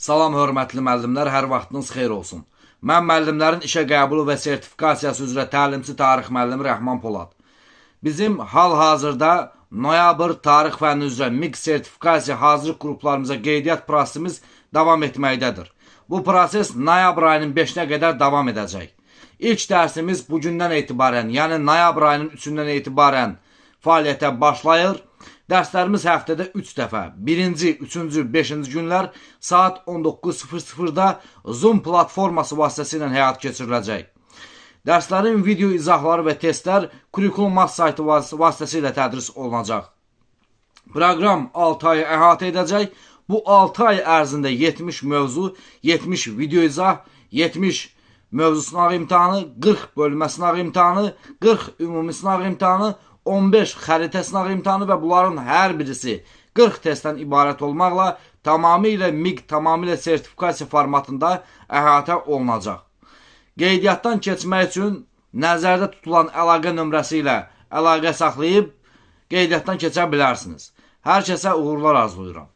Salam hörmətli müəllimlər, hər vaxtınız xeyir olsun. Mən müəllimlərin işə qəbulu və sertifikasiyası üzrə təlimçi tarix müəllimi Rəhman Polad. Bizim hal-hazırda noyabr tarix fənni üzrə MİQ sertifikasiya hazırlıq qruplarımıza qeydiyyat prosesimiz davam etməkdədir. Bu proses noyabr ayının 5-nə qədər davam edəcək. İlk dərsimiz bugündən etibarən, yəni noyabr ayının 3-dən etibarən fəaliyyətə başlayır. Dərslərimiz həftədə 3 dəfə, 1-ci, 3-cü, 5-ci günlər saat 19:00-da Zoom platforması vasitəsilə həyat keçiriləcək. Dərslərin video izahları və testlər Kurikulum saytı vasitəsilə tədris olunacaq. Proqram 6 ayı əhatə edəcək. Bu 6 ay ərzində 70 mövzu, 70 video izah, 70 mövzu sınaq imtahanı, 40 bölmə sınaq imtahanı, 40 ümumi sınaq imtahanı, 15 xəritə sınaq imtahanı və bunların hər birisi 40 testdən ibarət olmaqla tamamilə MİQ, tamamilə sertifikasiya formatında əhatə olunacaq. Qeydiyyatdan keçmək üçün nəzərdə tutulan əlaqə nömrəsi ilə əlaqə saxlayıb qeydiyyatdan keçə bilərsiniz. Hər kəsə uğurlar arzulayıram.